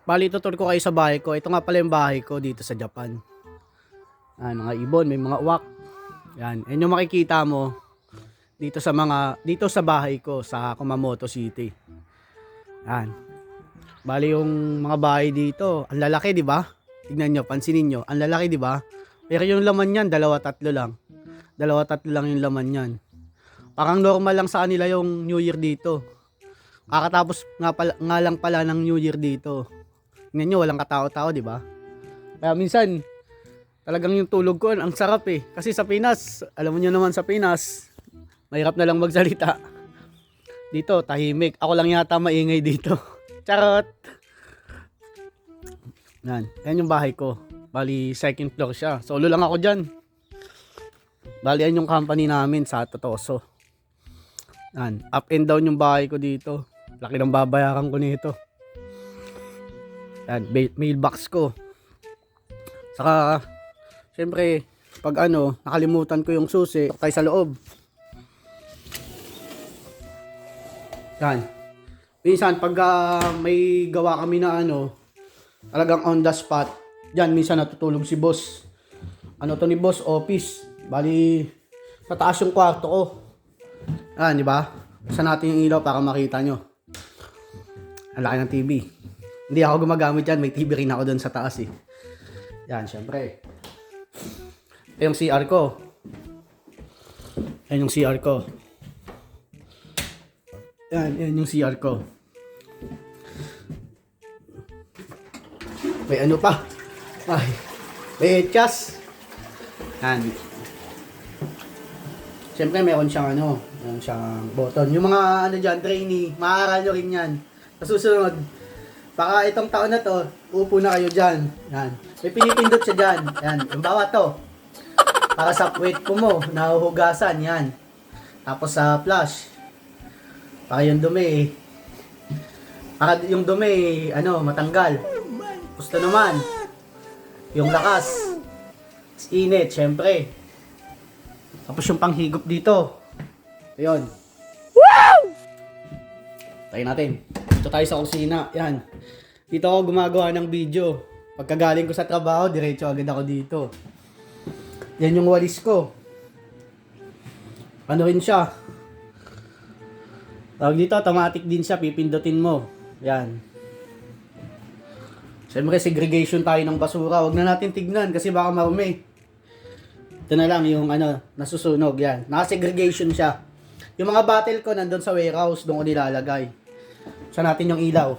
Bali, tutur ko kayo sa bahay ko. Ito nga pala yung bahay ko dito sa Japan. Mga ibon, may mga uwak. Yan, yan yung makikita mo dito sa bahay ko sa Kumamoto City. Yan. Bali yung mga bahay dito, ang lalaki, 'di ba? Tingnan niyo, pansinin niyo, ang lalaki, 'di ba? Pero yung laman niyan, dalawa tatlo lang. Dalawa tatlo lang yung laman niyan. Parang normal lang sa kanila yung New Year dito. Kakatapos nga lang pala ng New Year dito. Tingnan nyo, walang katao-tao, di ba? Kaya minsan, talagang yung tulog ko, ang sarap eh. Kasi sa Pinas, alam mo nyo naman sa Pinas, mahirap na lang magsalita. Dito, tahimik. Ako lang yata maingay dito. Charot! Yan yung bahay ko. Bali, second floor siya. Solo lang ako dyan. Bali, yan yung company namin sa Totoso. Up and down yung bahay ko dito. Laki ng babayaran ko nito. Yan, mailbox ko. Saka, syempre, pag nakalimutan ko yung susi, tayo sa loob. Yan. Minsan, pag may gawa kami na talagang on the spot, dyan, minsan natutulog si boss. To ni boss? Office. Bali, sa taas yung kwarto ko. Yan, di ba? Buksan natin yung ilaw para makita nyo. Ang laki ng TV. Hindi ako gumagamit dyan. May TV rin ako doon sa taas eh. Yan, syempre. Ito yung CR ko. Yan yung CR ko. Yan yung CR ko. May ano pa. Ay, may etchas. Yan. Syempre meron siyang meron siyang button. Yung mga dyan, trainee, maaaral nyo rin yan. Sa susunod, baka itong taon na to, upo na kayo dyan. Yan. May pinipindot siya dyan. Yan. Yung bawat to. Para sa puwet ko mo, nahuhugasan. Yan. Tapos sa flush. Para yung dumi para yung dumi, matanggal. Gusto naman. Yung lakas. Init, syempre. Tapos yung panghigop dito. Ayun. Wow! Tayo natin. Dito tayo sa kusina. Yan. Dito ako gumagawa ng video. Pagkagaling ko sa trabaho, diretso agad ako dito. Yan yung walis ko. Ano rin siya? Tawag dito, automatic din siya. Pipindutin mo. Yan. Siyempre, segregation tayo ng basura. Huwag na natin tignan kasi baka marumi. Ito na lang yung nasusunog. Yan. Naka-segregation siya. Yung mga bottle ko nandun sa warehouse, doon ko nilalagay. Saan natin yung ilaw?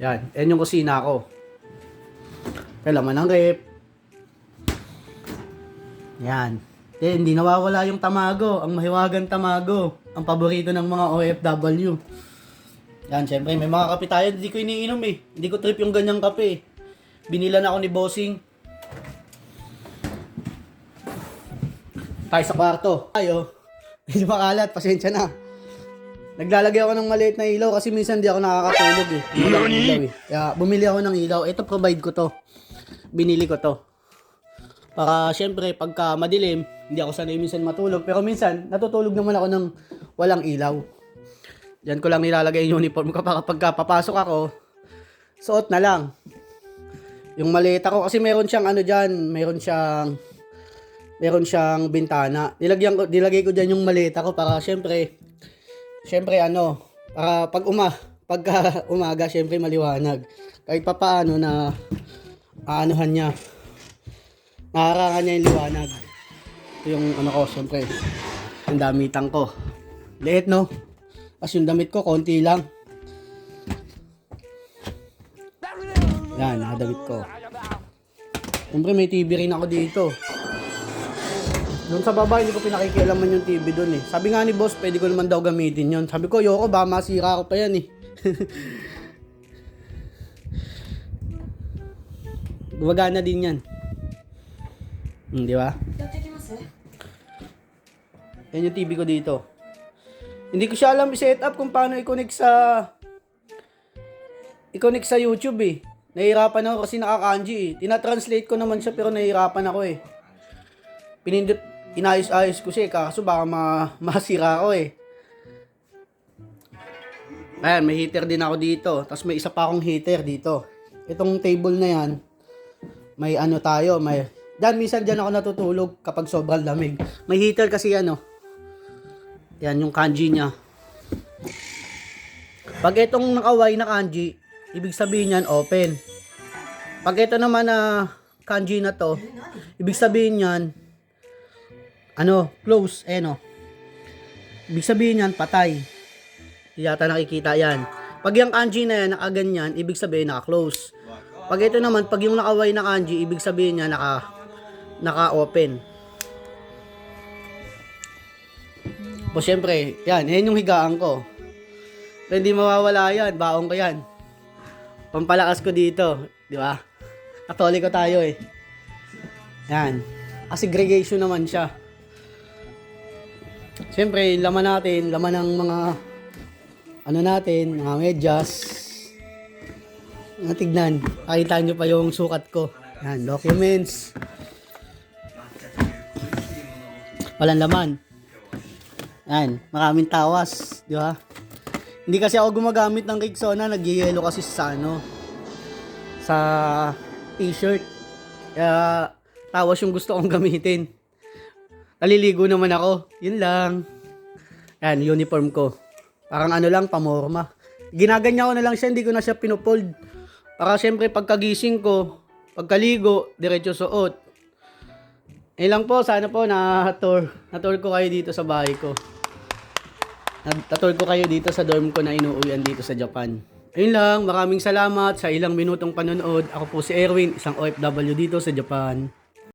Yan. Yan yung kusina ko. Kailangan ng rep. Yan. Hindi nawawala yung tamago. Ang mahiwagang tamago. Ang paborito ng mga OFW. Yan, syempre, may mga kape tayo. Hindi ko iniinom eh. Hindi ko trip yung ganyang kape. Binilan ako ni Bossing. Tayo sa kwarto. Tayo. Hindi makalat. Pasensya na. Naglalagay ako ng maliit na ilaw kasi minsan di ako nakakatulog eh. Ilaw eh. Kaya bumili ako ng ilaw. Ito provide ko to. Binili ko to. Para syempre pagka madilim, hindi ako sanay minsan matulog. Pero minsan, natutulog naman ako ng walang ilaw. Diyan ko lang nilalagay yung uniform ko para pagka papasok ako, suot na lang. Yung maleta ko kasi meron siyang dyan, meron siyang bintana. Nilagay ko diyan yung maleta ko para syempre para pagka umaga syempre maliwanag. Kahit papaano na aanuhan niya. Nakarangan niya yung liwanag. Ito yung ko syempre. Yung damitan ko. Liit no? Kasi yung damit ko konti lang. Yan, nakadamit ko. Siyempre may TV rin ako dito. Doon sa baba, hindi ko pinakikialaman yung TV doon eh. Sabi nga ni boss, pwede ko naman daw gamitin yun. Sabi ko, yoko ba, masira ko pa yan eh. Gumagana din yan. Di ba? Yan yung TV ko dito. Hindi ko siya alam i-set up kung paano i-connect sa YouTube eh. Nahihirapan ako kasi naka-kanji eh. Tina-translate ko naman siya pero nahihirapan ako eh. Inayos-ayos ko siya eh. Kaso baka masira ako eh. Ayan, may heater din ako dito. Tapos may isa pa akong heater dito. Itong table na yan, may ano tayo, may... minsan dyan ako natutulog kapag sobrang lamig. May heater kasi yan, oh. Yan, yung kanji niya. Pag itong nakaway na kanji, ibig sabihin yan, open. Pag ito naman na kanji na to, ibig sabihin yan, close, no. Ibig sabihin yan, patay. Hindi yata nakikita yan. Pag yung kanji na yan, nakaganyan, ibig sabihin naka-close. Pag ito naman, pag yung nakaway na kanji, ibig sabihin niya naka-open. Po syempre, yan yung higaan ko. Pero hindi mawawala yan, baong ko yan. Pampalakas ko dito, di ba? Katoliko tayo eh. Yan. Segregation naman siya. Syempre, laman ng mga mga medyas. Tignan, nakita nyo pa yung sukat ko. Yan, documents. Walang laman. Yan, maraming tawas, di ba? Hindi kasi ako gumagamit ng Rexona, nag-yellow kasi sa t-shirt. Kaya tawas yung gusto kong gamitin. Naliligo naman ako. Yun lang. Yan, uniform ko. Parang pamorma. Ginaganya ko na lang siya, hindi ko na siya pinupold. Para syempre pagkagising ko, pagkaligo, diretso suot. Lang po, sana po na-tour ko kayo dito sa bahay ko. Na-tour ko kayo dito sa dorm ko na inuuwian dito sa Japan. Ayun lang, maraming salamat sa ilang minutong panonood. Ako po si Erwin, isang OFW dito sa Japan.